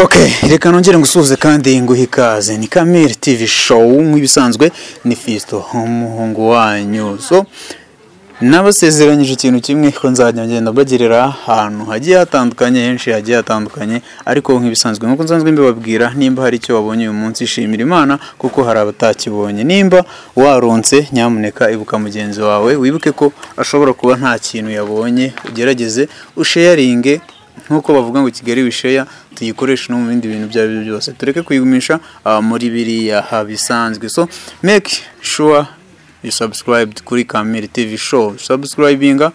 Okay, reka nongere ngusuhuze kandi nguhe ikaze. Ni Kamere TV show nk'ibisanzwe ni Fisto umuhungu wanyu. So nabasezeranyije ikintu kimwe ko nzajya ngenda bagirira ahantu hagiye hatandukanye henshi hagiye hatandukanye, ariko nk'ibisanzwe nkuko nsanzwe mbibabwira, nimba hari icyo wabonye uyu munsi shimira Imana kuko hari abatakibonye. Nimba waronse nyamuneka ibuka mugenzi wawe, wibuke ko ashobora kuba nta kintu yabonye, ugerageze usharinge nkuko bavuga ngo Kigali wisheya tuyikoresha no mu bindi bintu bya byose, tureke kuyigumisha muri biriya habisanzwe. So make sure you subscribe kuri Kamere TV show, subscribinga,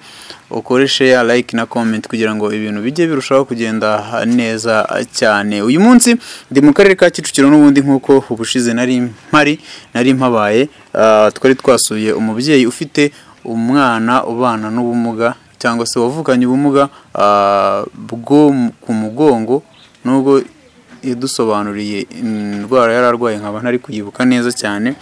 ukore share, like na comment kugira ngo ibintu bijye birushaho kugenda neza cyane. Uyu munsi ndi mu karere ka Kicukiro n'ubundi nkuko ubushize nari mpabaye, twari twasuye umubyeyi ufite umwana ubana n'ubumuga cyangwa se wavukanye ubumuga bwo ku mugongo, nubwo yadusobanuriye indwara yararwaye nkaba ntari kuyibuka neza cyane.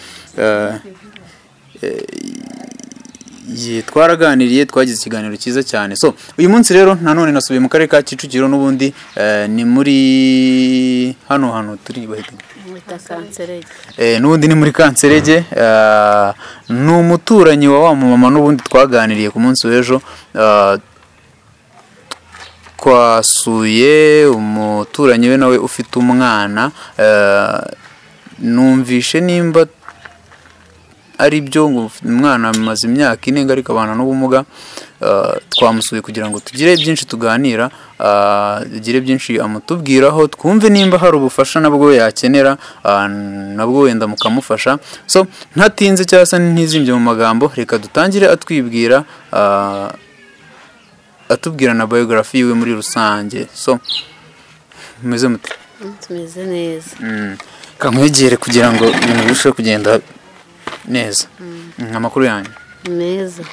Twaraganiriye, twagize ikiganiro cyiza cyane. So uyu munsi rero nanone nasubiye mu karere ka Kicukiro n'ubundi ni muri hano turi n'ubundi ni muri Kanserege. Ni umuturanyi wa mama n'ubundi twaganiriye ku munsi w'ejo. Twasuye umuturanyi we nawe ufite umwana, numvishe nimba ari byo umwana amaze imyaka 4 ariko abana n'ubumuga. Twamusuye kugira ngo tugire byinshi tuganira, tugire byinshi amutubwiraho, twumve nimba hari ubufasha nabwo yakenera, nabwo wenda mukamufasha. So ntatinze cyasa ntizimbye mu magambo, reka dutangire atwibwira, atubwira na biography yiwe muri rusange. So meze mute? Tumeze neza. Kamwegere kugira ngo ibintu birusheho kugenda neza. Amakuru yanyu neza.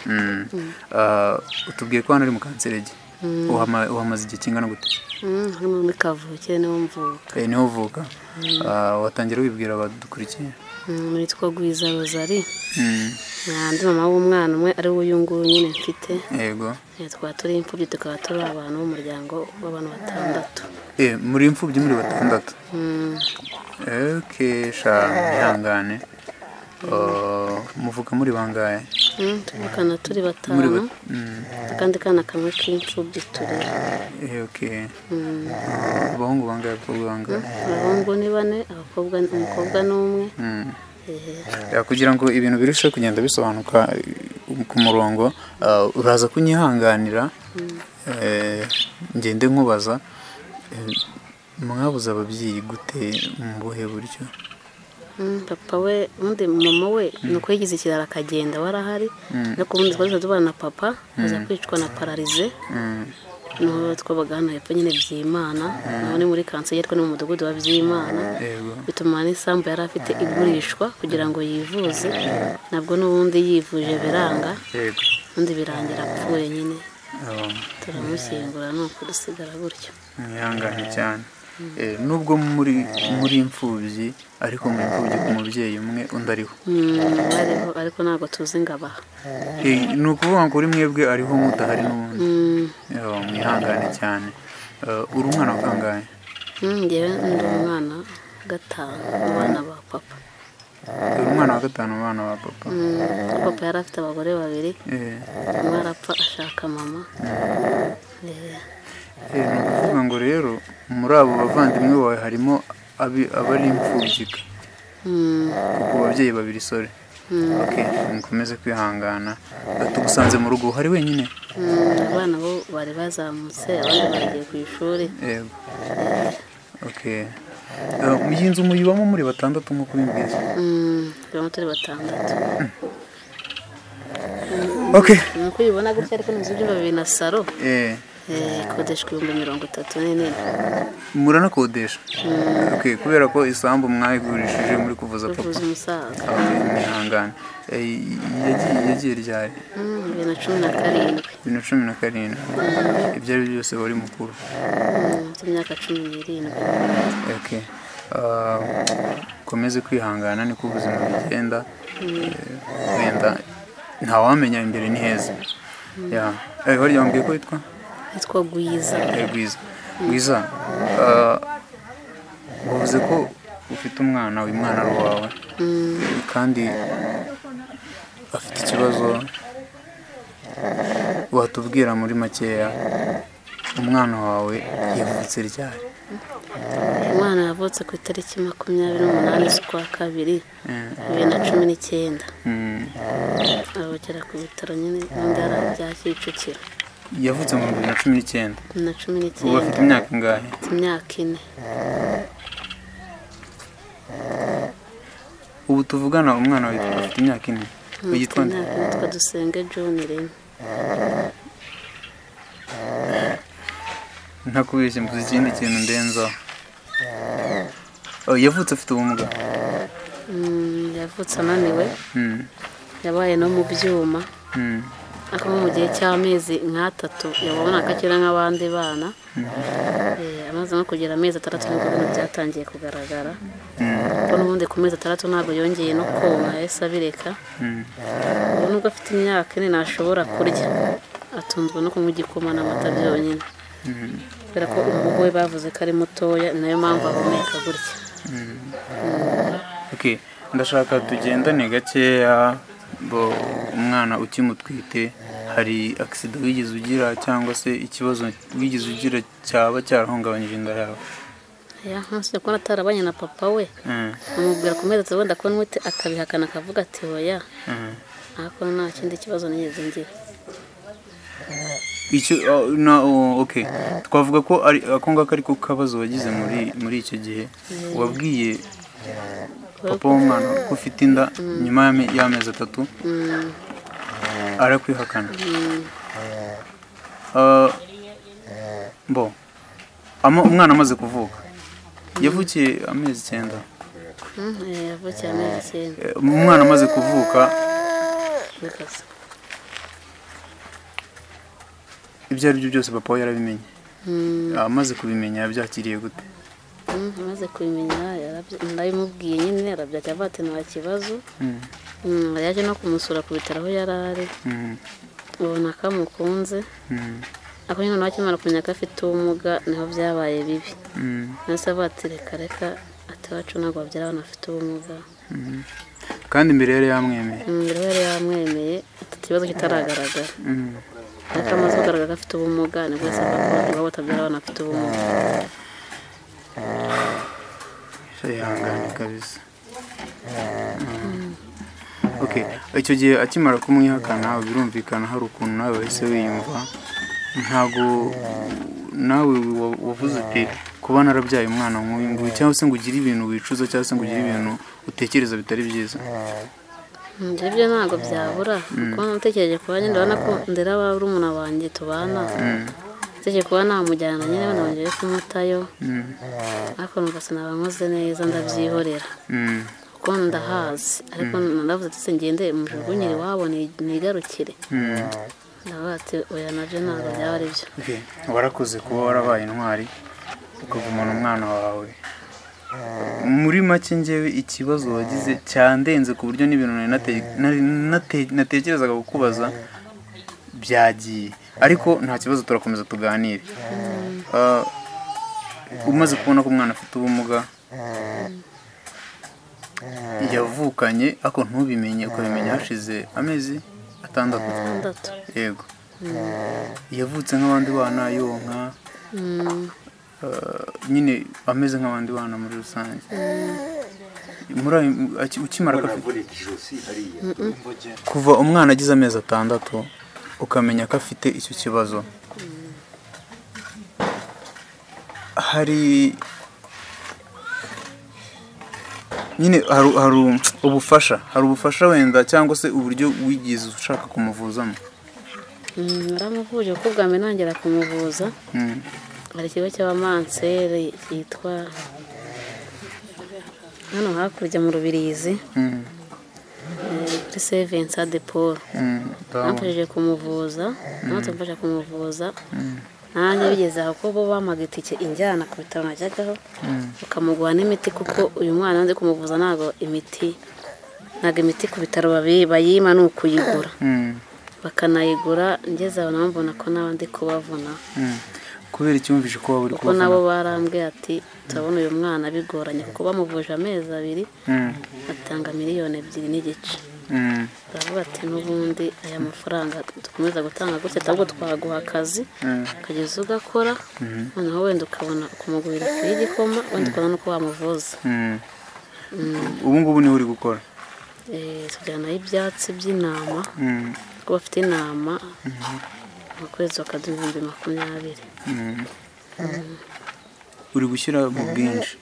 Utubwiye ko hano ari mu Kanserege. Uhamaze igihe kingana gute? Hano muri Kavukire niho mvuka. Niho uvuka. Watangira wibwira abadukurikiye. Nitwa Gwiza Rosalie. Ndi mama w'umwana umwe ari we uyu nguyu nyine mfite. Yego. Twaba turi imfubyi, tukaba turi abantu b'umuryango w'abantu 6. Muri imfubyi muri 6? Okay, ihangane. Muvuka muri bangahe? Tuvukana turi 5. Kandi kana kamwe k'imfubyi turi. Okay. Abahungu bangahe, abakobwa bangahe? Abahungu ni 4, umukobwa ni 1. Kugira ngo ibintu birusheho kugenda bisobanuka ku murongo, uraza kunyihanganira ngende nkubaza, mwabuze ababyeyi gute, mu buhe buryo? Papa we undi mama we nuko yigize ikirara akagenda warahari, no kubundi twaje tubana na papa aza kwicwa na paralize. No twabagana hepfo nyine Byimana, none muri Kanserege ariko no mu mudugudu wa Byimana. Bituma n'isambu yari afite igurishwa kugira ngo yivuze, nabwo n'ubundi yivuje biranga, undi birangira apfuye nyine. Turamushyingura nuko dusigara gutyo. Mwihangane cyane. Nubwo muri imfubyi ariko muri imfubyi ku mubyeyi umwe undi ariho. Ariko ntabwo tuzi ngabaha. Ni ukuvuga ngo uri mwebwe ariho mudahari n'ubundi. Mwihangane cyane. Uri umwana wa kangahe? Njyewe ndi umwana 5 mu bana ba papa. Uri umwana wa 5 mu bana ba papa? Papa yari afite abagore 2, umwe arapfa ashaka mama. Ni ukuvuga ngo rero muri abo bavandimwe bawe harimo abari imfubyi kuko ababyeyi 2, sorry. Okay, mukomeze kwihangana. Tugusanze mu rugo hari wenyine? Abana bo bari bazamutse, abandi bagiye ku ishuri. Yego. Okay. Iyi nzu muyibamo muri 6 nkuko bimbwiza? Tubamo turi 6. Okay. Nuko ubibona gutya ariko n'inzu by'ababiri na saro. Kodeshwa 34,000. Muranakodesha? Okay, kubera ko isambu mwayigurishije muri kuvuza papa. Kuvuza umusaza. Mwihangane. Yagiye ryari? 2017. 2017. Ibyo ari byose wari mukuru? Imyaka 17. Okay. Komeze kwihangana niko ubuzima bigenda. Wenda ntawamenya imbere ni heza. Wari yambwiye ko witwa? Yitwa Gwiza. Gwiza. wavuze ko ufite umwana uyu mwana ari uwawe kandi afite ikibazo watubwira muri makeya umwana wawe yavutse ryari umwana yavutse ku itariki 28 z'ukwa kabiri 2019 abagera ku bitaro nyine n'undi bya Kicukiro yavutse mu 2019 ubu afite imyaka ingahe imyaka 4 ubu tuvugana umwana wawe afite imyaka 4 yitwa Dusenge John Remy ntakubeshye mvuze ikindi kintu ndenzaho yavutse afite ubumuga yavutse ananiwe yabaye no mu byuma ako mu gihe cy'amezi nk'atatu yabona akakira nk'abandi bana amaze no kugira amezi 6 nibwo bintu byatangiye kugaragara ko n'ubundi ku mezi 6 ntabwo yongeye no konka yahise abireka ubu nubwo afite imyaka 4 ntashobora kurya atunzwe no kunywa igikoma n'amata byonyine kubera ko umuhogo we bavuze ko ari mutoya nayo mpamvu ahumeka gutya okay ndashaka tugendane gakeya bo umwana ukimutwite hari accident wigeze ugira cyangwa se ikibazo wigeze ugira cyaba cyarahungabanyije inda yawe hasi ko natarabanye na papa we amubwira ko meze wenda ko nwite akabihakana akavuga ati hoya ariko nta kindi kibazo nigeze ngira icyo okay twavuga ko ari akongaka ariko kabazo wagize muri icyo gihe wabwiye papa w'umwana ko ufite inda nyuma y'amezi 3 arakwihakana umwana amaze kuvuka yavukiye amezi 9 yavukiye amezi 9 umwana amaze kuvuka ibyo ari byo byose papa we yarabimenye amaze kubimenya yabyakiriye gute amaze kubimenya yarabimubwiye nyine arabyakira bati nta kibazo yaje no kumusura ku bitaro aho yari ari ubona ko amukunze ako nyine nakimara kumenya ko afite ubumuga niho byabaye bibi nase bati reka ati wacu ntabwo babyara abana bafite ubumuga kandi mbere yari yamwemeye ikibazo kitaragaragara ariko amaze kugaragara ko afite ubumuga nibwo yasabwa ko batabyara abana bafite ubumuga yihangane kabisa okay icyo gihe akimara kumwihakana birumvikana hari ukuntu nawe wese wiyumva ntago nawe wavuze ati kuba narabyaye umwana nk'uyu cyangwa se ngo ugire ibintu wicuza cyangwa se ngo ugire ibintu utekereza bitari byiza ibyo ntabwo byabura kuko natekereje kuba nyine ndabona ko ndera barumuna banjye tubana tekereje kuba namujyana nyine banongeye kumutayo ariko numva sinaba nkoze neza ndabyihorera kuko ndahazi ariko ndavuze ati ngende mujugunyire iwabo nigarukire ndavuga ati oya nabyo ntabwo byaba ari byo warakoze kuba warabaye intwari ukavumana umwana wawe muri make ngewe ikibazo wagize cyandenze ku buryo n'ibintu natekerezaga kukubaza byagiye ariko nta kibazo turakomeza tuganire umaze kubona ko umwana afite ubumuga yavukanye ako ntubimenye ukabimenya hashize amezi 6 yego yavutse nk'abandi bana yonka nyine ameze nk'abandi bana muri rusange ukimara kuva umwana agize amezi 6 ukamenya ko afite icyo kibazo hari nyine hari ubufasha wenda cyangwa se uburyo wigize ushaka kumuvuzamo naramuvuje kuko bwa mbere nongera kumuvuza hari ikigo cy'abamansere yitwa hano hakurya mu Rubirizi kuri Sevensa de Paul namfashije kumuvuza namfasha kumuvuza nanjye bigeze aho ko bo bamaga itike injyana ku bitaro najyagaho ukamugwa n'imiti kuko uyu mwana nzi kumuvuza ntago imiti ku bitaro bayima ni ukuyigura bakanayigura ngeze aho nambona ko n'abandi kubavuna kubera icyumvishe ko waba uri kuko nabo barambwiye ati turabona uyu mwana bigoranye kuko bamuvuje amezi 2 batanga 2,2 miliyoni n'igice. baravuga ati n'ubundi aya mafaranga dukomeza gutanga gutya ahubwo twaguha akazi ukageza ugakora noneho wenda ukabona kumugurira ifu y'igikoma wenda ukabona uko wamuvuza. ubu ngubu niho uri gukora? tujyanaho ibyatsi by'intama kuko bafite intama mu kwezi bakaduha 20,000. uri gushyira mu bwinshi,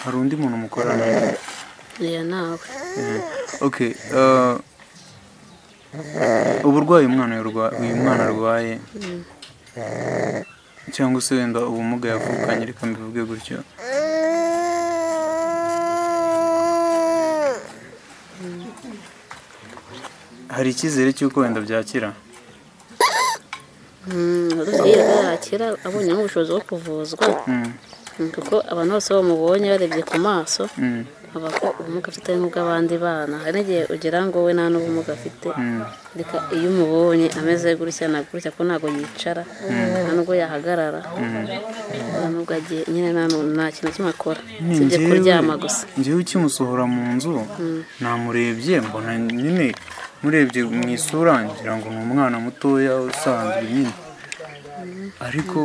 hari undi muntu mukorana? nawe. Okay, uburwayi uyu mwana arwaye cyangwa se wenda ubumuga yavukanye, reka mbivuge gutyo, hari icyizere cy'uko wenda byakira? yakira abonye ubushobozi bwo kuvuzwa, kuko abantu bose bamubonye barebye ku maso aba ko ubumuga afite nk'ubw'abandi bana. hari n'igihe ugira ngo we nta n'ubumuga afite, reka iyo umubonye ameze gutya na gutya ko ntabwo yicara nta nubwo yahagarara, nubwo agiye nyine nta kintu kimwe akora usibye kuryama gusa. njyewe ukimusohora mu nzu namurebye mbona nyine murebye mu isura ngira ngo ni umwana mutoya usanzwe nyine, ariko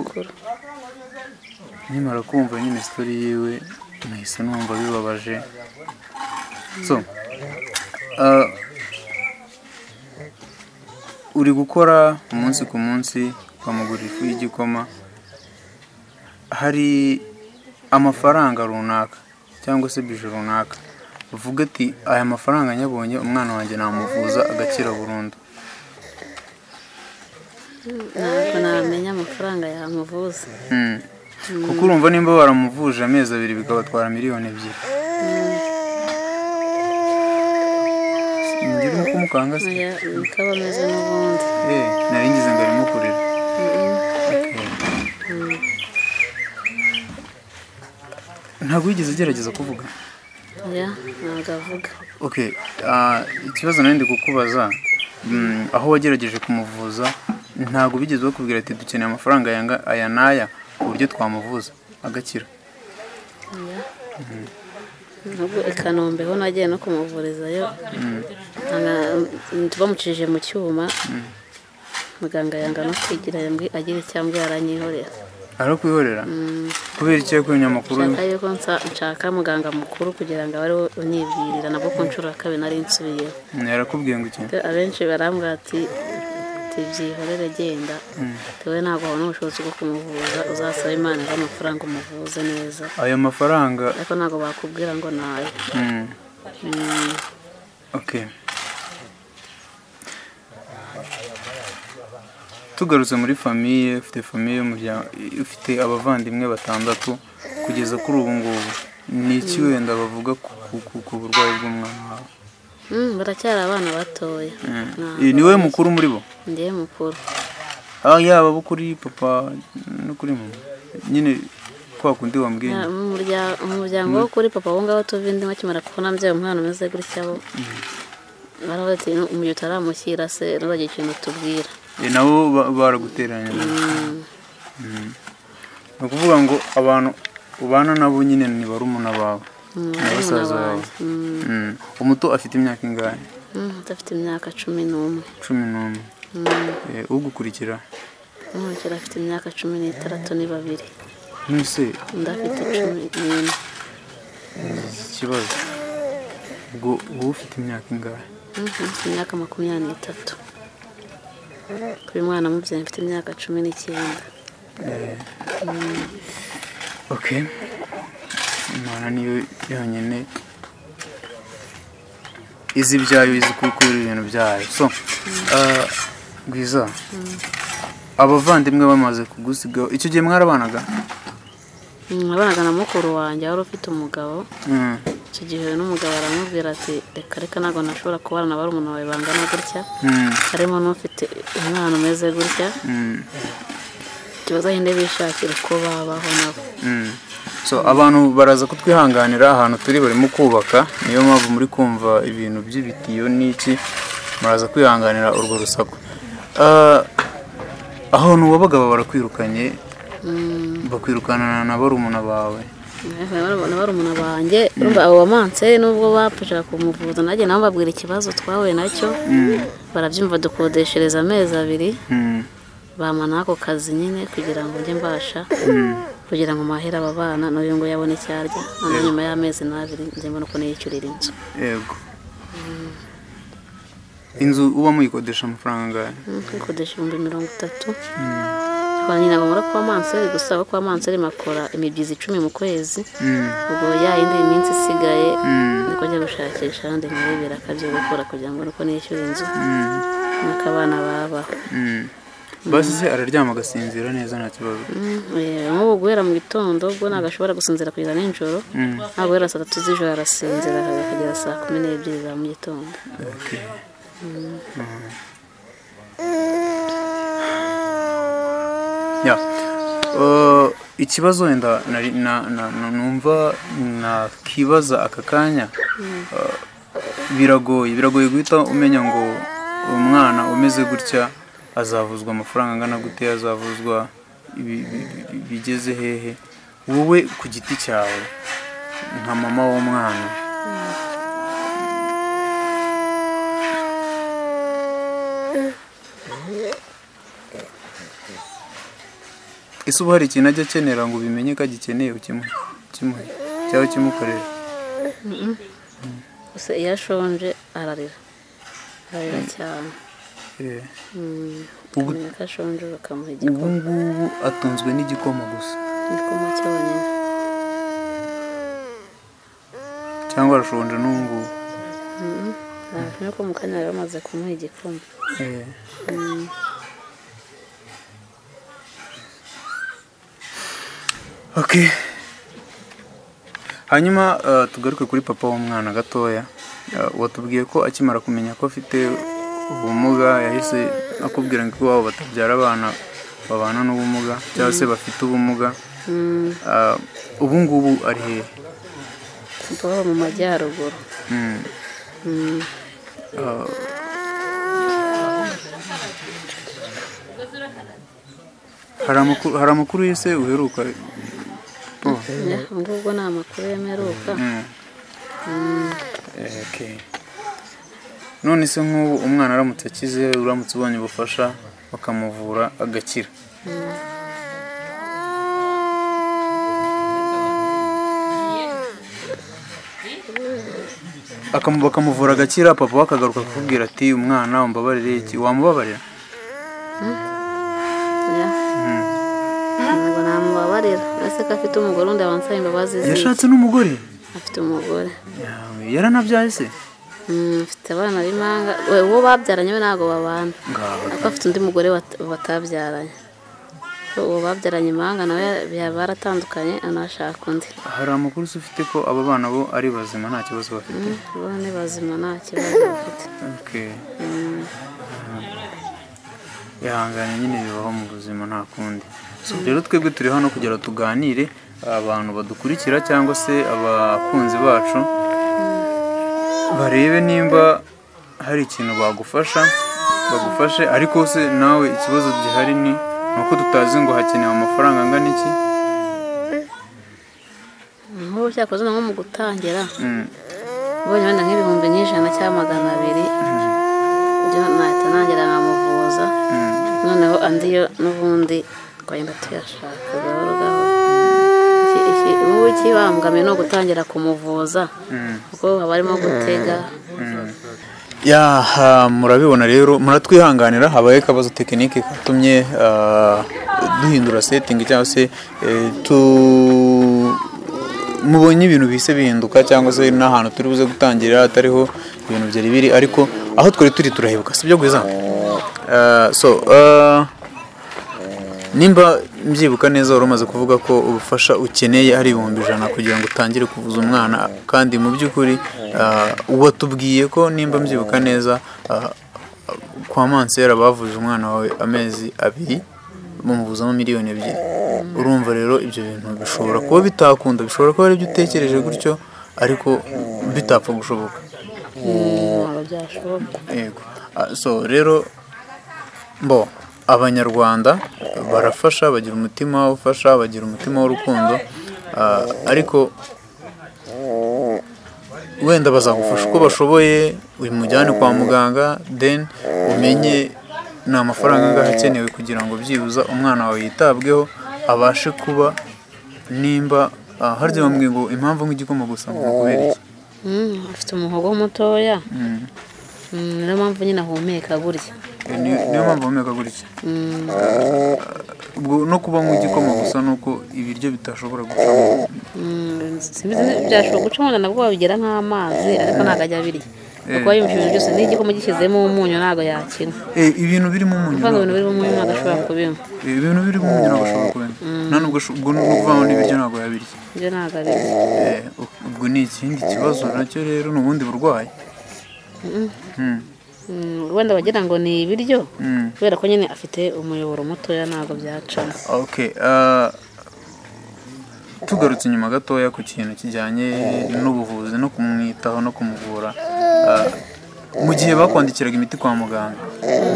nimara kumva nyine story yiwe nahise numva bibabaje. So uri gukora umunsi ku munsi ukamugurira ifu y'igikoma, hari amafaranga runaka cyangwa se bije runaka uvuga ati aya mafaranga nyabonye umwana wanjye namuvuza agakira burundu? ntabwo namenya amafaranga yamuvuza, kuko urumva nimba baramuvuje amezi 2 bikabatwara 2,2 miliyoni. ngira uko mukanga se bikaba ameze n'ubundi. nari ngize ngo arimo kurira. ntabwo wigeze ugerageza kuvuga? ntabwo avuga. Okay, ikibazo nari ndi kukubaza, aho wagerageje kumuvuza ntabwo bigeze bakubwira ati dukeneye amafaranga aya n'aya ku buryo twamuvuza agakira? nubwo i Kanombe ho nagiye no kumuvurizayo, bamucishije mu cyuma muganga yanga no kwigira agira icyambwe aranyihorera. Arakwihorera? kubera iki yakuye amakuru? nshaka muganga mukuru kugira ngo ari we unyibwirira, nabwo ku nshuro ya 2 nari nsubiyeho. yarakubwiye ngo iki? abenshi barambwira ati byihorere genda, tewe ntabwo wabona ubushobozi bwo kumuvuza, uzasaba Imana amafaranga umuvuze neza. ayo mafaranga ariko ntabwo bakubwira ngo nayo. Okay, tugarutse muri famiye, ufite famiye ufite abavandimwe 6 kugeza kuri ubu ngubu, ni iki wenda bavuga ku burwayi bw'umwana wawe? baracyari abana batoya. ni wowe mukuru muri bo? ndiye mukuru. yaba abo kuri papa no kuri mama nyine kwa kundi wambwiye? umuryango wo kuri papa wo ngaho tuva indi makimara kubona mbyaye umwana umeze gutya bo baravuga ati umujyi utaramushyira se ntubagira ikintu tubwira. nabo baraguteranya? ni ukuvuga ngo abantu ubana nabo nyine ni barumuna bawe n'abasaza bawe? umuto afite imyaka ingahe? afite imyaka 11. 11. ugukurikira? umukira afite imyaka 16 ni 2. nise ndafite 11. ikibazo ubwo wowe ufite imyaka ingahe? mfite imyaka 23. kuri mwana mubyeyi mfite imyaka 19. Okay, Imana niyo yonyine izi ibyayo, izi kubikora ibintu byayo. So Gwiza, abavandimwe bamaze kugusigaho icyo gihe mwarabanaga? abanaga na mukuru wanjye wari ufite umugabo. icyo gihe n'umugabo aramubwira ati reka ntabwo nashobora kubana na barumuna bawe bangana gutya, harimo n'ufite umwana umeze gutya, ikibazo hinde bishakira uko babaho nabo. So abantu baraza kutwihanganira, ahantu turi barimo kubaka, niyo mpamvu muri kumva ibintu by'ibitiyo n'iki, muraza kwihanganira urwo rusaku. ahantu wabaga barakwirukanye bakwirukana na barumuna bawe na barumuna banjye urumva abo bamanseri nubwo bapfushaga kumuvuza nanjye nabo babwira ikibazo twahuye nacyo barabyumva dukodeshereza amezi 2 bampa n'ako kazi nyine kugira ngo njye mbasha kugira ngo mahera aba bana n'uyu ngo yabone icyarya none nyuma y'amezi 2 nze mbona ko niyicurira inzu. Yego. Inzu uba muyikodesha amafaranga angahe? Ikodesha 30,000. Nyina ngomora kwa manseri gusa kwa manseri makora imibyizi 10 mu kwezi ubwo ya indi iminsi isigaye niko njya gushakisha ndi murebera akabyo gukora kugira ngo nuko nishyura inzu n'akabana baba basi se araryama agasinzira neza nta kibazo nk'ubu guhera mu gitondo ubwo nagashobora gusinzira kugeza nijoro ntabwo guhera saa 3 z'ijoro arasinzira akagera saa 12 za mu gitondo. Ya ikibazo wenda numva nakibaza aka kanya biragoye guhita umenya ngo umwana umeze gutya azavuzwa amafaranga angana gute azavuzwa bigeze hehe wowe ku giti cyawe nka mama w'umwana ese ubu hari ikintu ajya akenera ngo ubimenye ko agikeneye ukimuhe cyangwa kimukorera gusa iyo ashonje ararira cyane ubu ashonje bakamuha igikoma ubu ngubu atunzwe n'igikoma gusa igikoma cyonyine cyangwa arashonje n'ubu ngubu nuko mu kanya bamaze kumuha igikoma Okay. Hanyuma tugaruke kuri papa w'umwana gatoya watubwiye ko akimara kumenya ko afite ubumuga yahise akubwira ngo iwabo batabyara abana babana n'ubumuga cyangwa se bafite ubumuga ubu ngubu ari hehe? Tuba mu majyaruguru. Hari amakuru yise uheruka ngubwo nta makuru yemeruka. Okay. None se nk'ubu umwana aramutse akize uramutse ubonye ubufasha bakamuvura agakira bakamuvura agakira papa bakagaruka kukubwira ati umwana umbabarire iki wamubabarira? Ese ko afite umugore undi abansaba imbabazi ze. Yashatse n'umugore? Afite umugore. Yaranabyaye se? Afite abana b'imanga. Uwo babyaranye we ntago babana. Ariko afite undi mugore batabyaranye. Uwo babyaranye imanga nawe baratandukanye anashaka undi. Hari amakuru ufite ko aba bana bo ari bazima nta kibazo bafite? Bo ni bazima nta kibazo bafite. Okay. Yahanganye nyine bibaho mu buzima nta kundi. So rero twebwe turi hano kugira tuganire abantu badukurikira cyangwa se abakunzi bacu barebe nimba hari ikintu bagufashe ariko se nawe ikibazo gihari ni nuko tutazi ngo hakenewe amafaranga angana iki. Nko cyakoze nko mu gutangira ubonye wenda nk'ibihumbi 100 cyangwa 200 byo nahita nangira nkamuvuza noneho andiyo n'ubundi twagenda tuyashaka gahoro ubu ikibambwame no gutangira kumuvuza kuko haba harimo gutega. Murabibona rero muratwihanganira habaye akabazo tekinike katumye duhindura setting cyangwa se mubonye ibintu bise bihinduka cyangwa se n'ahantu turi buze gutangira atariho ibintu byari biri ariko aho twari turahebuka sibyo gwiza. Nimba mbyibuka neza wari umaze kuvuga ko ubufasha ukeneye ari 100 kugira ngo utangire kuvuza umwana kandi mu by'ukuri watubwiye ko nimba mbyibuka neza kwa Mansera bavuje umwana wawe amezi 2 bamuvuzamo miliyoni 2. Urumva rero ibyo bintu bishobora kuba bitakunda bishobora kuba ari byo utekereje gutyo ariko bitapfa gushoboka. Byashoboka. Yego. So rero abanyarwanda barafasha, bagira umutima ufasha, bagira umutima w'urukundo, ariko wenda bazagufasha uko bashoboye, umujyane kwa muganga, then umenye ni amafaranga angahe akenewe kugira ngo byibuza umwana wawe yitabweho, abashe kuba nimba harya bambwiye ngo impamvu nk'igikoma gusa ngo kubera iki? Afite umuhogo mutoya, niyo mpamvu nyine ahumeka gutya. Niyo mpamvu ahumeka gutya. No kuba nk'igikoma gusa nuko ibiryo bitashobora gucamo. Byashobora gucamo nabwo wabigira nk'amazi, ariko ntabwo ajya abirya. Kuko yumva ibintu byose n'igikoma gishyizemo umunyu ntabwo yakina. Ibintu birimo umunyu. Ibintu birimo umunyu ntabwo ashobora kubinywa. Ibintu birimo umunyu ntabwo ashobora kubinywa. Nta nubwo n'ukuvamo n'ibiryo ntabwo yabirya. Ibyo ntabwo abirya. Ubwo ni ikindi kibazo nacyo rero, ni ubundi burwayi. Wenda bagira ngo ni ibiryo, kubera ko nyine afite umuyoboro mutoya ntabwo byacamo. Okay, tugarutse inyuma gatoya ku kintu kijyanye n'ubuvuzi no kumwitaho no kumuvura, mu gihe bakwandikiraga imiti kwa muganga,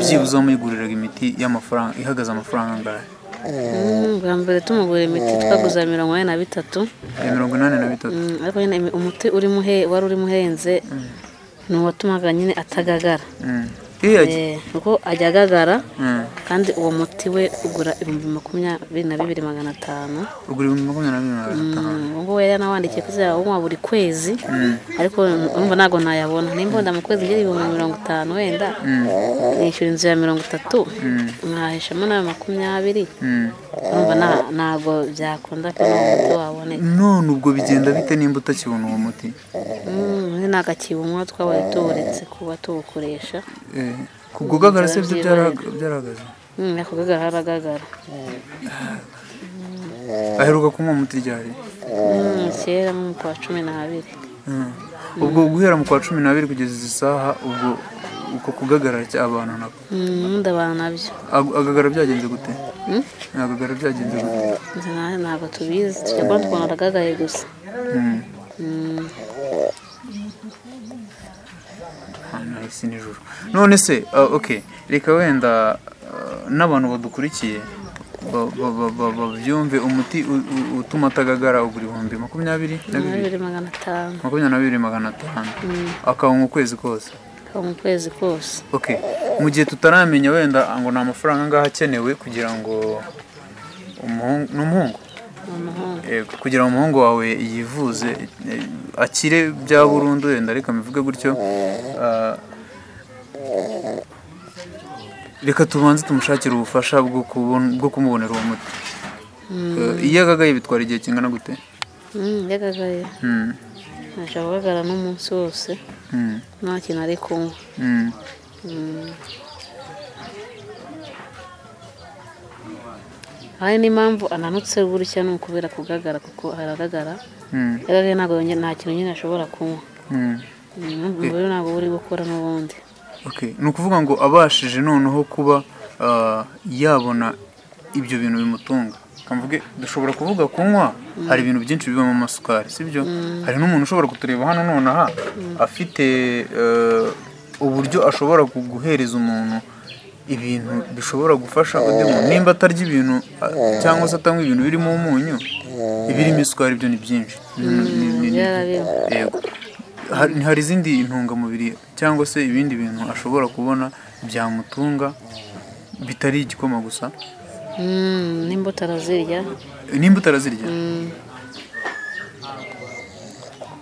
byibuze muyiguriraga imiti y'amafaranga ihagaze amafaranga angahe? Bwa mbere tumugura imiti twaguze 83. 83. Ariko nyine umuti wari urimo uhenze ni uwatumaga nyine atagagara. Kuko ajya agagara, kandi uwo muti we ugura 22,500. Ugura 22,500. Ubwo we yanawandikiye kuzawunywa buri kwezi, ariko urumva ntabwo nayabona. Nimba wenda mu kwezi ngira 50 wenda, nishyura inzu ya 30, nkaheshamo na 20. Urumva ntabwo byakunda ko umuti waboneka. None ubwo bigenda bite nimba utakibona uwo muti? Ntabwo akibumwa, twabaye tuwuretse kuba tuwukoresha. Kugagara se byo byaragaze? Kugagara haragagara. Aheruka kunywa umuti ryari? Kera mu kwa 12. Ubwo guhera mu kwa 12 kugeza izi saha, ubwo uko kugagara cy'abantu nako? Ndabana nabyo. Agagara byagenze gute? Agagara byagenze gute? Ntabwo tubizi, tujya kuba twabona aragagaye gusa. Nahise nijoro. None se okay, reka wenda n'abantu badukurikiye babyumve, umuti utuma atagagara ugura 22,500. 22,500. Akawunywa ukwezi kose? Akawunywa ukwezi kose. Okay, mu gihe tutaramenya wenda ngo ni amafaranga angahe akenewe kugira ngo umuhungu kugira ngo umuhungu wawe yivuze akire bya burundu, wenda reka mbivuge gutyo, reka tubanze tumushakire ubufasha bwo kumubonera uwo muti. Iyo agagaye bitwara igihe kingana gute? Yagagaye ashobora kugagara n'umunsi wose nta kintu ari kunywa. Hari n'impamvu ananutse gutya ni ukubera kugagara, kuko haragagara. Yagagaye ntabwo nta kintu nyine ashobora kunywa. Rero ntabwo uri gukora n'ubundi. Okay, ni ukuvuga ngo abashije noneho kuba yabona ibyo bintu bimutunga. Kamvuge dushobora kuvuga kunywa, hari ibintu byinshi bibamo amasukari, sibyo? Hari n'umuntu ushobora kutureba hano nonaha afite uburyo ashobora guhereza umuntu ibintu bishobora gufasha undi muntu, nimba atarya ibintu cyangwa se atanywa ibintu birimo umunyu, ibirimo isukari byo ni byinshi. Hari izindi intungamubiri cyangwa se ibindi bintu ashobora kubona byamutunga bitari igikoma gusa? Nimba utarazirya. Nimba utarazirya?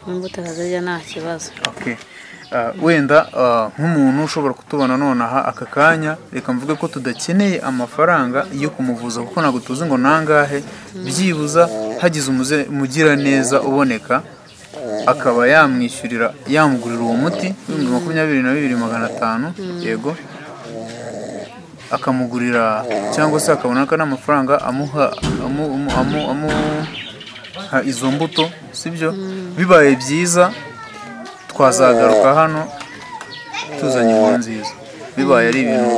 Nimba utarazirya nta kibazo. Okay. Wenda nk'umuntu ushobora kutubona nonaha aka kanya, reka mvuge ko tudakeneye amafaranga yo kumuvuza, kuko ntabwo tuzi ngo nangahe, byibuza hagize umugiraneza uboneka akaba yamugurira uwo muti 22,500, yego, akamugurira cyangwa se akabona ko n'amafaranga amuha izo mbuto, sibyo? Bibaye byiza twazagaruka hano tuzanye inkuru nziza, bibaye ari ibintu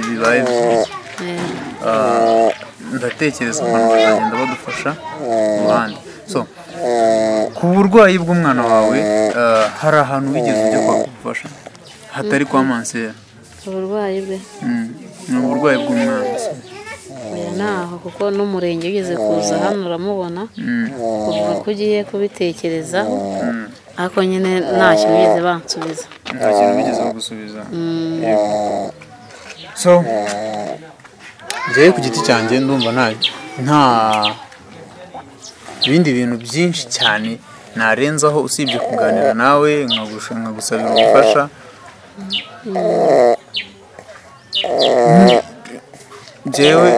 bibaye byiza. Ndatekereza abantu bazagenda badufasha mu bandi. So ku burwayi bw'umwana wawe, hari ahantu wigeze ujya kwakufasha hatari kwa Mansera? Uburwayi bwe ni uburwayi bw'umwana naho kuko n'umurenge ugeze kuza hano uramubona uvuga ko ugiye kubitekerezaho ariko nyine nta kintu bigeze bansubiza nta kintu bigeze bagusubiza so njyewe ku giti cyanjye ndumva nta ibindi bintu byinshi cyane narenzaho usibye kuganira nawe nkagusabira ubufasha njyewe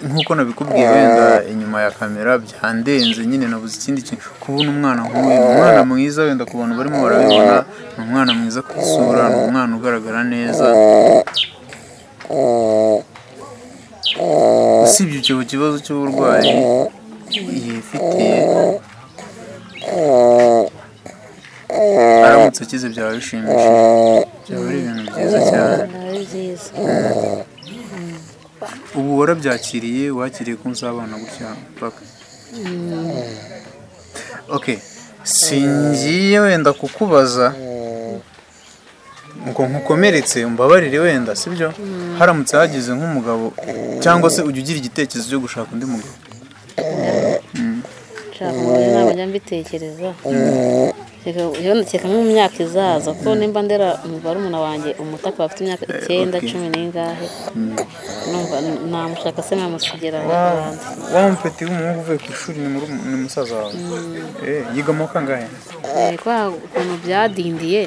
nk'uko nabikubwiye wenda inyuma ya kamera byandenze nyine nabuze ikindi kintu kubona umwana nk'uyu ni umwana mwiza wenda ku bantu barimo barabibona ni umwana mwiza ku isura ni umwana ugaragara neza usibye icyo kibazo cy'uburwayi yifitiye aramutse akize byaba bishimishije byaba ari ibintu byiza cyane ubu warabyakiriye wakiriye ko muzabana gutya paka okay singiye wenda kukubaza ngo nkukomeretse umbabarire wenda sibyo haramutse hagize nk'umugabo cyangwa se ujya ugira igitekerezo cyo gushaka undi mugabo nshaka umugabo ntabwo njya mbitekereza reka nko mu myaka izaza ko nimba ndera barumuna wanjye umutaka bafite imyaka 9 10 n'ingahe numva namushaka se namusigera hanze wa mpeti w'umuhungu uvuye ku ishuri ni musaza wawe yiga mu kangahe kwa ukuntu byadindiye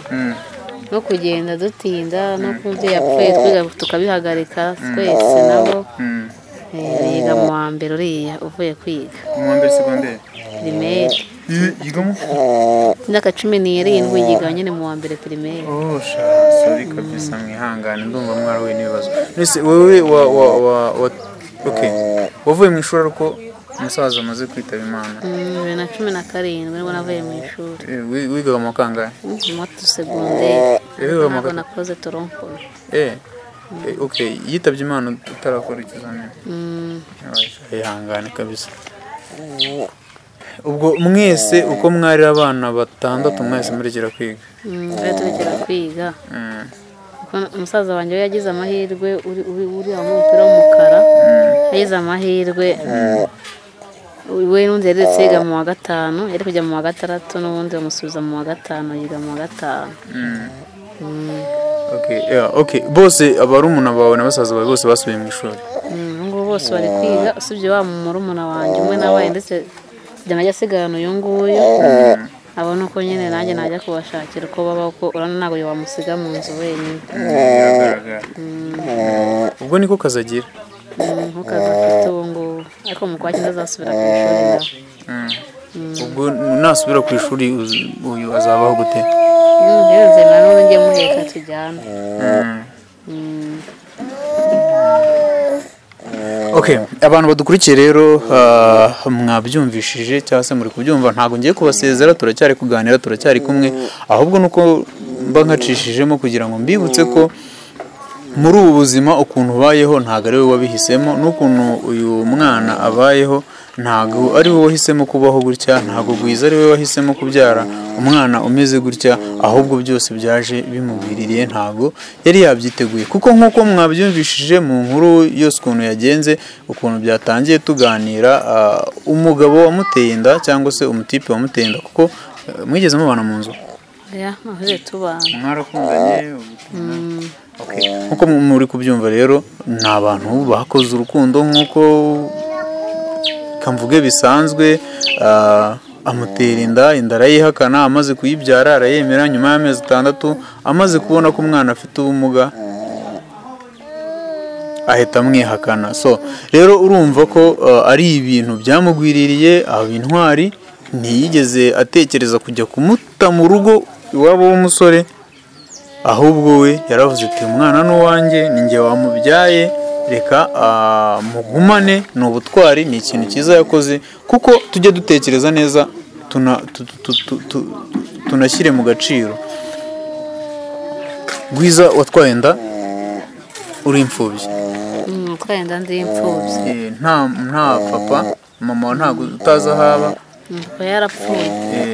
no kugenda dutinda no kumva yapfuye twiga tukabihagarika twese nabo yiga mu wa mbere uriya uvuye kwiga mu wa mbere secondaire primaire yigamo imyaka 17 yiga nyine mu wa mbere primaire sorry kabisa mwihangane ndumva mwarahuye n'ibibazo nese wewe okay wavuye mu ishuri ariko umusaza amaze kwitaba Imana 2017 nibwo navuye mu ishuri wigaga mu kangahe mu secondaire ntabwo nakoze toronko okay yitabye Imana utarakora ikizamini ihangane kabisa ubwo mwese uko mwari abana batandatu mwese muregera kwiga turegera kwiga umusaza wanjye yagize amahirwe uri mu mupira w'umukara yagize amahirwe we n'undi yaretse yiga mu wa 5 yari kujya mu wa 6 n'ubundi bamusubiza mu wa 5 yiga mu wa 5 okay bose abarumuna bawe n'abasaza bawe bose basubiye mu ishuri ngo bose bari kwiga usibye wa murumuna wanjye umwe nawe ndetse najya asigana uyu nguyu abona uko nyine nanjye najya kubashakira uko babaho ko urabona ntabwo wamusiga mu nzu wenyine ubwo niko kazagira nkuko kazafite ubu ngubu ariko mu kwa cyenda azasubira ku ishuri nawe ubwo nasubira ku ishuri uyu azabaho gute rero nzema n'ubu ngiye muheka tujyana okay abantu badukurikiye rero mwabyumvishije cyangwa se muri kubyumva ntago ngiye kubasezera turacyari kuganira turacyari kumwe ahubwo nuko mba nkacishijemo kugira ngo mbibutse ko muri ubu buzima ukuntu ubayeho ntago ari wowe wabihisemo n'ukuntu uyu mwana abayeho ntago ari wowe wahisemo kubaho gutya ntago Gwiza ari wowe wahisemo kubyara umwana umeze gutya ahubwo byose byaje bimubiririye ntago yari yabyiteguye kuko nkuko mwabyumvishije mu nkuru yose ukuntu yagenze ukuntu byatangiye tuganira umugabo wamuteye inda cyangwa se umutipe wamuteye inda kuko mwigeze mubana mu nzu nahoze tubana mwarakundanye nkuko muri kubyumva rero ni abantu bakoze urukundo nkuko kamvuge bisanzwe amutera inda arayihakana amaze kuyibyara arayemera nyuma y'amezi 6 amaze kubona ko umwana afite ubumuga ahita amwihakana so rero urumva ko ari ibintu byamugwiririye aba intwari ntiyigeze atekereza kujya kumuta mu rugo iwabo w'umusore ahubwo we yaravuze ati umwana n'uwanjye ninjye wamubyaye reka mugumane ni ubutwari ni ikintu cyiza yakoze kuko tujye dutekereza neza tunashyire mu gaciro Gwiza watwaye inda uri imfubyi watwaye inda ndi imfubyi nta papa mama ntago utazi ahaba papa yarapfuye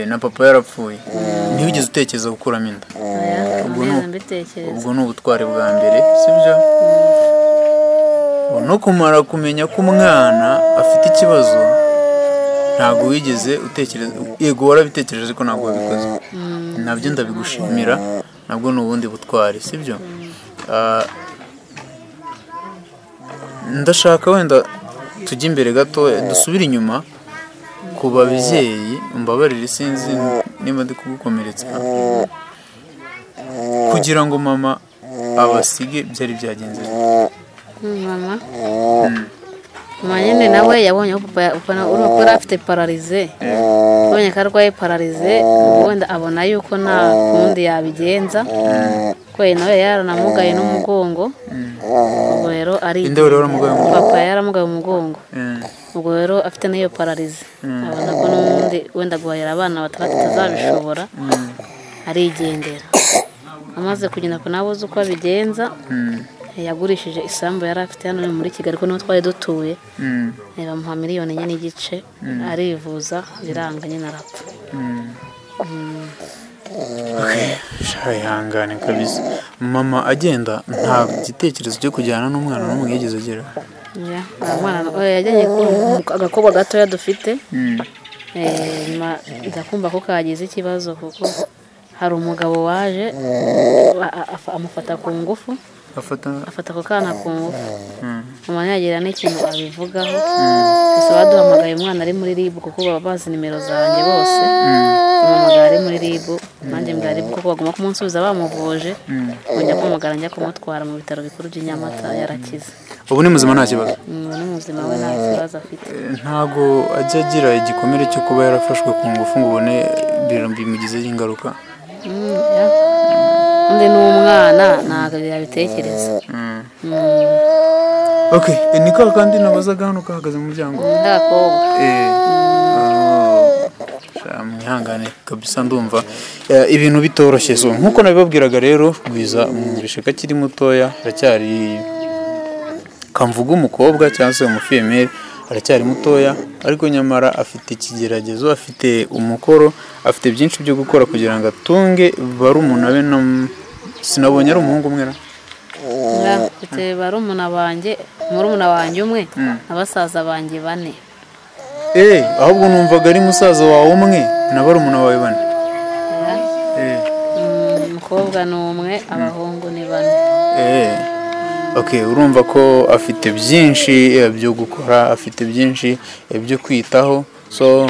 na papa yarapfuye ntibigeze utekereza gukuramo inda ubwo ni ubutwari bwa mbere sibyo no kumara kumenya ko umwana afite ikibazo ntabwo wigeze utekereza, yego warabitekereje ariko ntabwo wabikoze. Nabyo ndabigushimira, nabwo ni ubundi butwari, sibyo? Ndashaka wenda tujye imbere gato, dusubire inyuma ku babyeyi. Mbabarire sinzi niba ndi kugukomeretsa, kugira ngo mama abasige byari byagenze. Mama nyine nawe yabonye ko papa yari afite pararize, abonye ko arwaye pararize, wenda abona yuko nta kundi yabigenza, ko nawe yaranamugaye n'umugongo. Ubwo rero papa yaramugaye umugongo, ubwo rero afite n'iyo pararize, abona ko n'ubundi wenda guhahira abana batandatu atazabishobora, arigendera. Amaze kugenda ko nawe uzi uko abigenza, yagurishije isambu yari afite hano muri Kigali, ko niho twari dutuye, bamuha miliyoni enye n'igice, arivuza biranga nyine arapfa. Ihangane kabisa. Mama agenda nta gitekerezo cyo kujyana n'umwana n'umwe yigeze agira? Yajyanye agakobwa gatoya dufite, ndakumva ko kagize ikibazo, kuko hari umugabo waje amufata ku ngufu, afata ako kana ku ngufu. Mama ntiyagira n'ikintu abivugaho, gusa baduhamagaye umwana ari muri RIB, kuko baba bazi nimero zanjye bose. Bamuhamagara ari muri RIB, nanjye mbwira RIB kuko bagomba kumunsubiza bamuvuje, njya kumugara njya kumutwara mu bitaro bikuru by'i Nyamata, yarakize. Ubu ni muzima nta kibazo? Ni muzima, we nta kibazo afite. Ntago ajya agira igikomere cyo kuba yarafashwe ku ngufu ngo ubone bimugizeho ingaruka? Undi ni umwana, ntabwo yabitekereza. Ni ka kandi nabazaga hano kahagaze mu muryango? Ndakobwa. Mwihangane kabisa, ndumva ibintu bitoroshye. So nkuko nabibabwiraga rero, Gwiza mwumvishe ko akiri mutoya, aracyari kamvuga umukobwa cyangwa se umufemeri, aracyari mutoya, ariko nyamara afite ikigeragezo, afite umukoro, afite byinshi byo gukora kugira ngo atunge barumuna be. Sinabonye ari umuhungu umwe? Mfite barumuna wanjye umwe, abasaza banjye 4. Ahubwo numvaga ari musaza wawe umwe na barumuna bawe 4. Umukobwa ni umwe, abahungu ni 4. Urumva ko afite byinshi byo gukora, afite byinshi byo kwitaho. So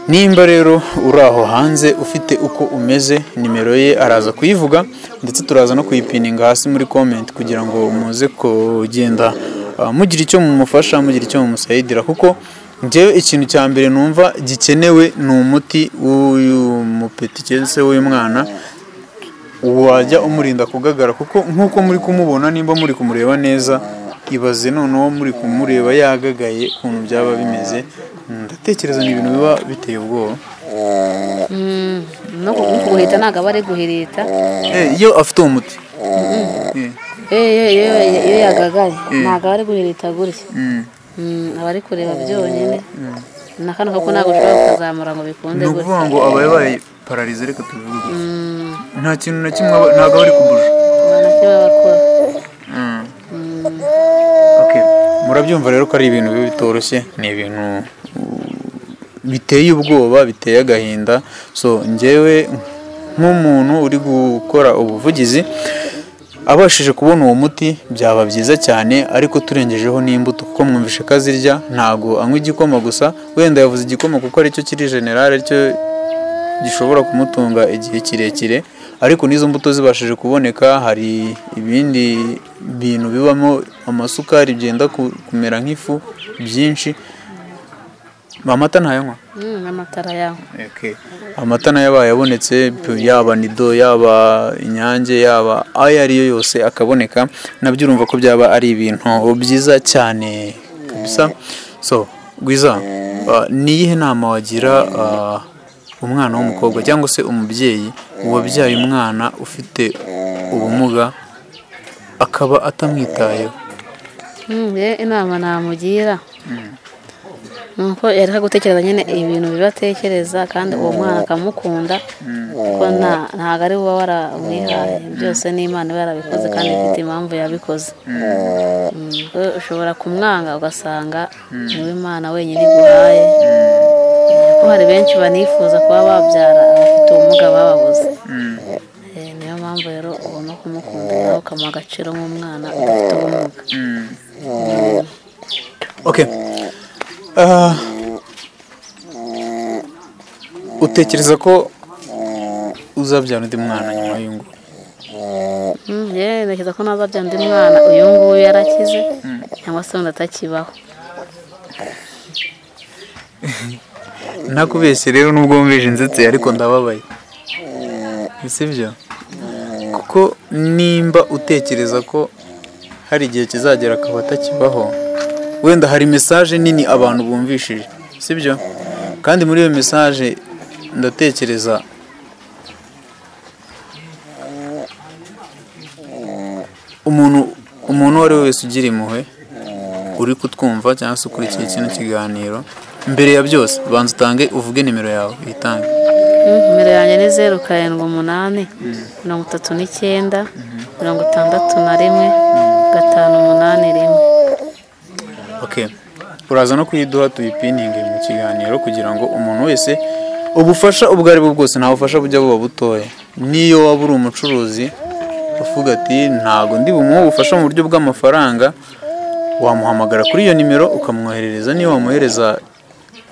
nimba rero uri aho hanze ufite uko umeze, nimero ye araza kuyivuga, ndetse turaza no kuyipininga hasi muri comment, kugira ngo muze kugenda mugira icyo mumufasha, mugira icyo mumusayidira. Kuko njyewe ikintu cya mbere numva gikenewe ni umuti w'uyu mupeti cyangwa se w'uyu mwana, wajya umurinda kugagara. Kuko nk'uko muri kumubona, nimba muri kumureba neza, ibaze noneho muri kumureba yagagaye ukuntu byaba bimeze. Ndatekereza ni ibintu biba biteye ubwoba. No guhita ntabwo aba ari guhirita, iyo afite uwo muti. Iyo yagagaye ntabwo aba ari guhirita gutya, aba ari kureba byonyine. Na kano kako ntabwo ushobora kukazamura ngo bikunde gutya. Ni ukuvuga ngo aba yabaye pararize, reka tubivuge gusa. Nta kintu na kimwe ntabwo bari kubuja. Nta na kimwe bakora. Murabyumva rero ko ari ibintu biba bitoroshye, ni ibintu biteye ubwoba, biteye agahinda. So njyewe nk'umuntu uri gukora ubuvugizi, abashije kubona uwo muti byaba byiza cyane, ariko turengejeho n'imbuto, kuko mwumvishe ko azirya, ntago anywa igikoma gusa. Wenda yavuze igikoma kuko aricyo kiri general, aricyo gishobora kumutunga igihe kirekire, ariko n'izo mbuto zibashije kuboneka, hari ibindi bintu bibamo amasukari byenda kumera nk'ifu byinshi. Amata ntayanywa? Amata arayanywa. Amata nayo yabaye abonetse, yaba Nido, yaba Inyange, yaba ayo ariyo yose akaboneka, nabyo urumva ko byaba ari ibintu byiza cyane kabisa. So Gwiza, ni iyihe nama wagira umwana w'umukobwa cyangwa se umubyeyi wabyaye umwana ufite ubumuga akaba atamwitayeho? Inama namugira, nuko yareka gutekereza nyine ibintu bibatekereza kandi uwo mwana akamukunda kuko ntabwo ari uba waramwihaye, byose n'Imana iba yarabikoze kandi ifite impamvu yabikoze. Ushobora kumwanga ugasanga niwe Imana wenyine iguhaye, kuko hari benshi banifuza kuba babyara abafite ubumuga bababuze. Niyo mpamvu rero ubona kumukunda nawe ukamuha agaciro nk'umwana udafite ubumuga. Okay. Utekereza ko uzabyara undi mwana nyuma y'uyu? Ntekereza ko nazabyara undi mwana uyu nguyu yarakize cyangwa se undi atakibaho. Nakubeshye rero nubwo wumvise inzitse ariko ndababaye, sibyo? Kuko nimba utekereza ko hari igihe kizagera akaba atakibaho, wenda hari message nini abantu bumvishije, sibyo? Kandi muri iyo message ndatekereza umuntu uwo ari we wese ugira impuhwe uri kutwumva cyangwa se ukurikiye kino kiganiro, mbere ya byose banza utange uvuge nimero yawe, uyitange. Nimero yanjye ni 07 8 39 581. Okay. Uraza no kuyiduha tuyipininge mu kiganiro kugira ngo umuntu wese ubufasha ubwo ari bwo bwose, nta bufasha bujya buba butoye. Niyo waba uri umucuruzi uvuga ati ntago ndi bumuhe ubufasha mu buryo bw'amafaranga, wamuhamagara kuri iyo nimero ukamwoherereza. Niyo wamuhereza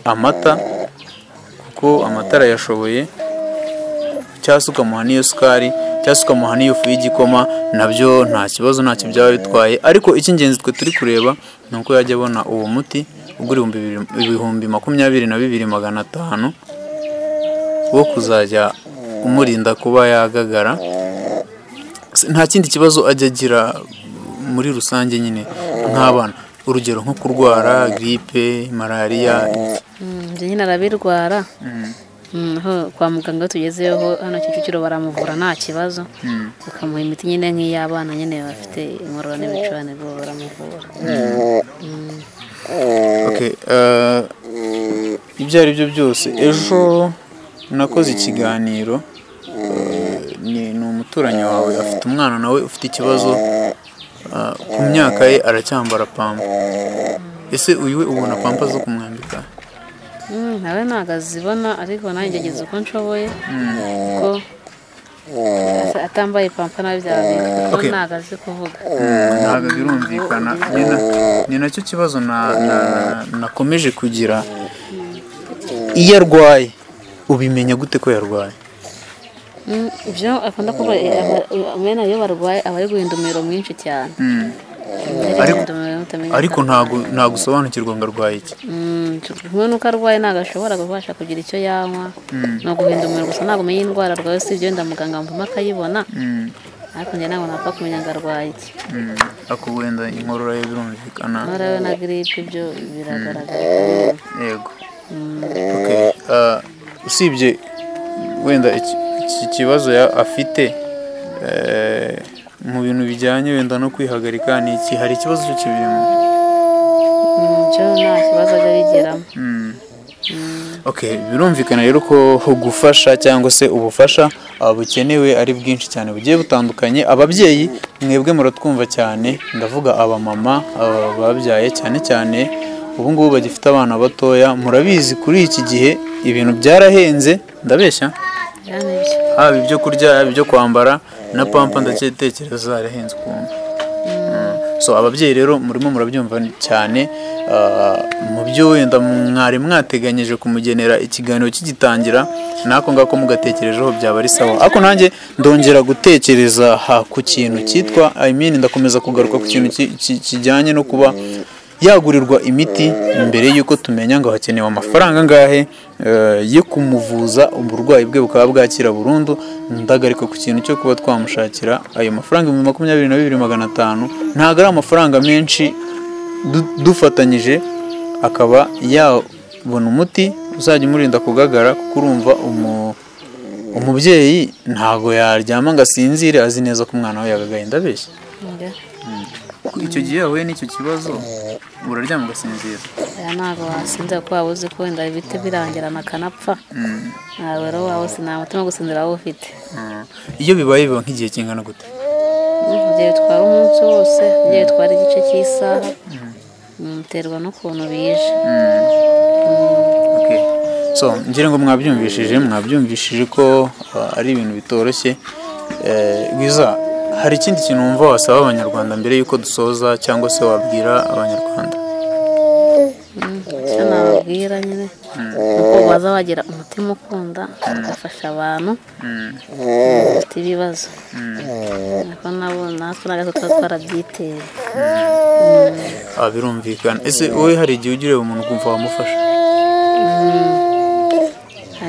amata kuko amatara yashoboye, cyangwa ukamuha n'iyo sukari, cyangwa ukamuha n'iyo fu y'igikoma, nabyo nta kibazo, ntacyo byaba bitwaye. Ariko icy'ingenzi twe turi kureba ni uko yajya abona uwo muti ugura 22,500 wo kuzajya umurinda kuba yagagara, nta kindi kibazo ajya agira muri rusange nyine nk'abana. Urugero nko kurwara gripe, malaria. Nyine arabirwara. Kwa muganga tugezeho hano Kicukiro baramuvura nta kibazo, bakamuha imiti nyine nk'iy'abana nyine bafite inkorora n'ibicurane baramuvura. Okay. Ibyo ari byo byose, ejo nakoze ikiganiro ni umuturanyi wawe afite umwana nawe ufite ikibazo, ku myaka ye aracyambara pampa. Ese uyu we ubona pampa zo kumwambika? Nawe ntabwo azibona, ariko nanjye ngeze uko nshoboye ko atambaye pampa nawe byaba kuko ntabwo azi kuvuga. Ntabwo birumvikana. Ni nacyo kibazo nakomeje kugira. Iyo arwaye ubimenya gute ko yarwaye? Ibyo akunda kuba amena iyo barwaye aba ari guhinda umuriro mwinshi cyane. Ariko ntabwo usobanukirwa ngo arwaye iki. Kimwe nuko arwaye ntabwo ashobora kubasha kugira icyo yanywa, no guhinda umuriro gusa, ntabwo umenya indwara arwaye, si ibyo wenda muganga mvuma akayibona, ariko njye ntabwo napfa kumenya ngo arwaye iki. Ako wenda inkorora ye birumvikana, inkorora ye na gripe ibyo biragaragara. Yego. Okay. Usibye wenda iki kibazo afite mu bintu bijyanye wenda no kwihagarika, ni iki, hari ikibazo cyo kibirimo? Cyo nta kibazo ajya bigiramo. Okay, birumvikana rero ko gufasha cyangwa se ubufasha bukenewe ari bwinshi cyane bugiye butandukanye. Ababyeyi mwebwe muratwumva cyane, ndavuga abamama babyaye cyane cyane ubu ngubu bagifite abana batoya, murabizi kuri iki gihe ibintu byarahenze, ndabeshya? Haba ibyo kurya, ibyo kwambara na pampa ndatekereza zarahenze ukuntu. So ababyeyi rero murimo murabyumva cyane, mu byo wenda mwari mwateganyije kumugenera ikiganiro kigitangira, nako ngako mugatekerejeho byaba ari sawa. Ariko nanjye ndongera gutekereza ku kintu cyitwa ndakomeza kugaruka ku kintu kijyanye no kuba yagurirwa imiti mbere y'uko tumenya ngo hakenewe amafaranga angahe yo kumuvuza uburwayi bwe bukaba bwakira burundu. Ndagarika ku kintu cyo kuba twamushakira ayo mafaranga 22,500. Ntabwo ari amafaranga menshi, dufatanyije akaba yabona umuti uzajya umurinda kugagara, kuko urumva umubyeyi ntabwo yaryama ngo asinzire azi neza ko umwana we yagagaye, ndabeshya? Icyo gihe yahuye n'icyo kibazo uraryama ugasinzira? ntabwo wasinzira ko waba uzi ko wenda ibiti birangirana akanapfa ntabwo rero waba nta mutima wo gusinzira waba ufite. iyo bibaye biba nk'igihe kingana gute? igihe bitwara umunsi wose, igihe bitwara igice cy'isaha, biterwa n'ukuntu bije. So ngira ngo mwabyumvishije ko ari ibintu bitoroshye. Gwiza, hari ikindi kintu wumva wasaba abanyarwanda mbere y'uko dusoza cyangwa se wabwira abanyarwanda? icyo nababwira nyine nuko baza bagira umutima ukunda bagafasha abantu bafite ibibazo, ariko nabo natwe nagato tuba twarabyiteye. Birumvikana. Ese wowe hari igihe ugireba umuntu ukumva wamufasha?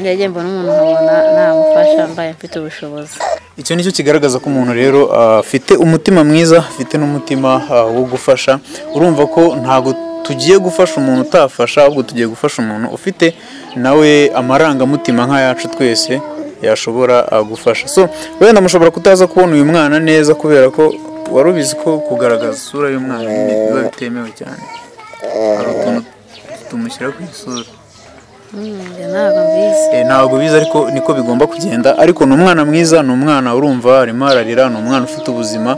nanjye mbona umuntu nkabona namufasha mbaye mfite ubushobozi. Icyo nicyo kigaragaza ko umuntu rero afite umutima mwiza, afite n'umutima wo gufasha. Urumva ko ntago tugiye gufasha umuntu utafasha, ahubwo tugiye gufasha umuntu ufite nawe amarangamutima nk'ayacu twese yashobora gufasha. So wenda mushobora kutaza kubona uyu mwana neza kubera ko warubizi ko kugaragaza isura y'umwana biba bitemewe cyane. Hari utuntu tumushyira ku isura. Ntabwo biza ariko niko bigomba kugenda. Ariko ni umwana mwiza, ni umwana urumva arimo ararira, ni umwana ufite ubuzima,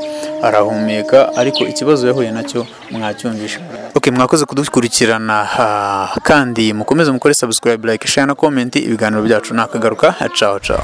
arahumeka, ariko ikibazo yahuye nacyo mwacyumvisha. Mwakoze kudukurikirana kandi mukomeze mukore subscribe, like, share na comment. Ibiganiro byacu nakagaruka. Ciao ciao.